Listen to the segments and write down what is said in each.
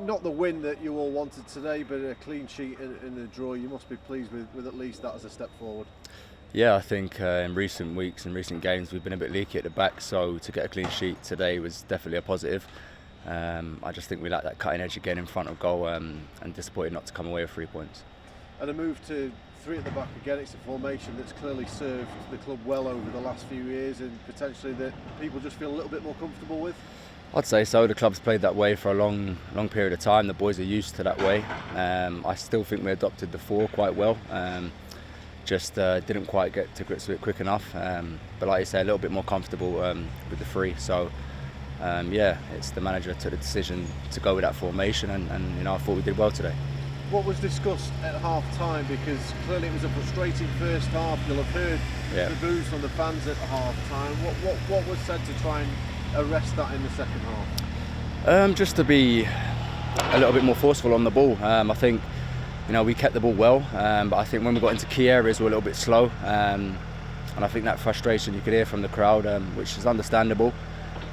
not the win that you all wanted today, but a clean sheet and a draw. You must be pleased with at least that as a step forward. Yeah, I think in recent weeks and recent games we've been a bit leaky at the back, so to get a clean sheet today was definitely a positive. I just think we lacked that cutting edge again in front of goal, and disappointed not to come away with 3 points. And a move to 3 at the back again, it's a formation that's clearly served the club well over the last few years, and potentially that people just feel a little bit more comfortable with. I'd say so. The club's played that way for a long period of time. The boys are used to that way. I still think we adopted the 4 quite well. Just didn't quite get to grips with it quick enough. But like you say, a little bit more comfortable with the 3. So yeah, it's the manager that took the decision to go with that formation, and I thought we did well today. What was discussed at half time, because clearly it was a frustrating first half. You'll have heard the boos from the fans at half time. What was said to try and arrest that in the second half? Just to be a little bit more forceful on the ball. I think we kept the ball well, but I think when we got into key areas we were a little bit slow, and I think that frustration you could hear from the crowd, which is understandable.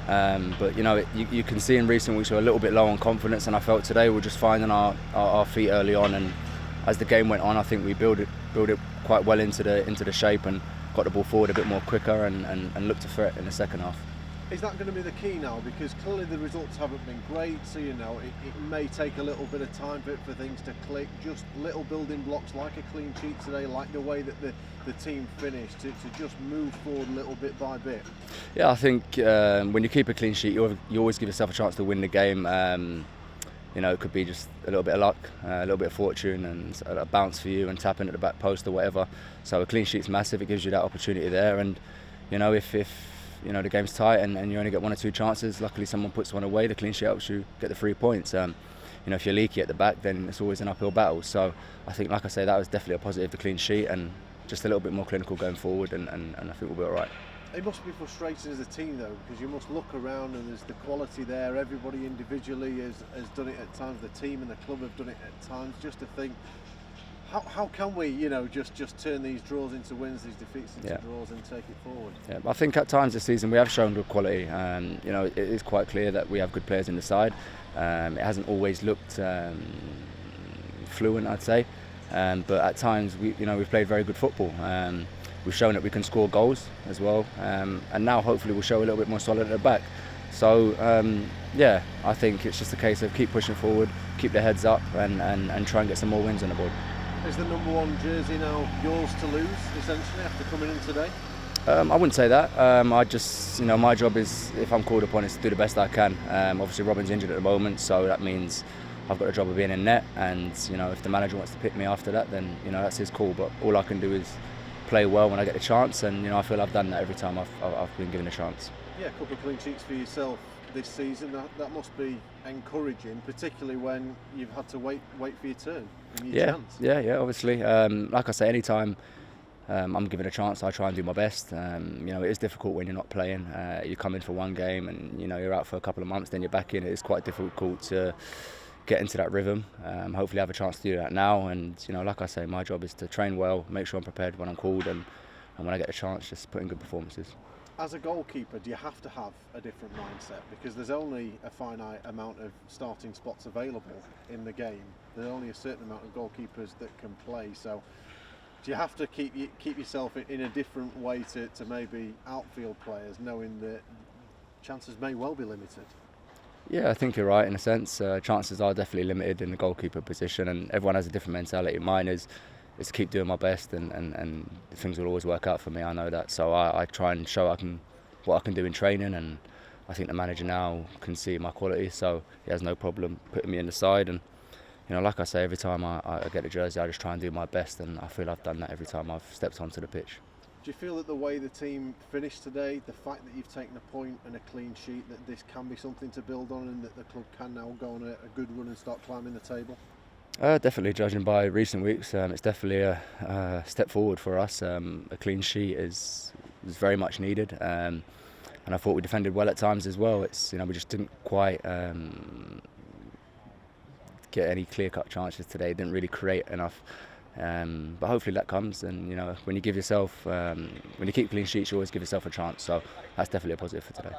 But you can see in recent weeks we're a little bit low on confidence, and I felt today we were just finding our feet early on, and as the game went on I think we built it quite well into the shape and got the ball forward a bit more quicker and looked a threat in the second half. Is that going to be the key now? Because clearly the results haven't been great, so it may take a little bit of time for things to click. Just little building blocks like a clean sheet today, like the way that the team finished, to just move forward little bit by bit. Yeah, I think when you keep a clean sheet, you always give yourself a chance to win the game. It could be just a little bit of luck, a little bit of fortune, and a bounce for you and tap into the back post or whatever. So a clean sheet's massive. It gives you that opportunity there, and if the game's tight and you only get 1 or 2 chances, luckily someone puts one away, the clean sheet helps you get the 3 points. If you're leaky at the back, then it's always an uphill battle. So I think, like I say, that was definitely a positive, the clean sheet, and just a little bit more clinical going forward, and I think we'll be all right. It must be frustrating as a team though, because you must look around and there's the quality there. Everybody individually has done it at times. The team and the club have done it at times. Just to think, how can we, just turn these draws into wins, these defeats into draws, and take it forward? Yeah, I think at times this season we have shown good quality. It is quite clear that we have good players in the side. It hasn't always looked fluent, I'd say, but at times we've played very good football. We've shown that we can score goals as well, and now hopefully we'll show a little bit more solid at the back. So I think it's just a case of keep pushing forward, keep their heads up, and try and get some more wins on the board. Is the number 1 jersey now yours to lose, essentially, after coming in today? I wouldn't say that. I just, my job is, if I'm called upon, is to do the best I can. Obviously Robin's injured at the moment, so that means I've got a job of being in net, and if the manager wants to pick me after that, then that's his call. But all I can do is play well when I get the chance, and I feel I've done that every time I've been given a chance. Yeah, a couple of clean sheets for yourself this season. That must be encouraging, particularly when you've had to wait for your turn and your chance. Yeah, obviously. Like I say, anytime I'm given a chance, I try and do my best. It is difficult when you're not playing. You come in for one game and you're out for a couple of months, then you're back in. It is quite difficult to get into that rhythm. Hopefully I have a chance to do that now, and like I say, my job is to train well, make sure I'm prepared when I'm called, and when I get a chance, just put in good performances. As a goalkeeper, do you have to have a different mindset? Because there's only a finite amount of starting spots available in the game. There's only a certain amount of goalkeepers that can play. So do you have to keep yourself in a different way to maybe outfield players, knowing that chances may well be limited? Yeah, I think you're right in a sense. Chances are definitely limited in the goalkeeper position, and everyone has a different mentality. Mine is to keep doing my best, and things will always work out for me. I know that, so I try and show what I can do in training, and I think the manager now can see my quality, so he has no problem putting me in the side. And like I say, every time I get a jersey, I just try and do my best, and I feel I've done that every time I've stepped onto the pitch. Do you feel that the way the team finished today, the fact that you've taken a point and a clean sheet, that this can be something to build on, and that the club can now go on a good run and start climbing the table? Definitely, judging by recent weeks, it's definitely a step forward for us. A clean sheet is very much needed, and I thought we defended well at times as well. It's we just didn't quite get any clear-cut chances today. Didn't really create enough. But hopefully that comes, and when you give yourself, when you keep clean sheets, you always give yourself a chance. So that's definitely a positive for today.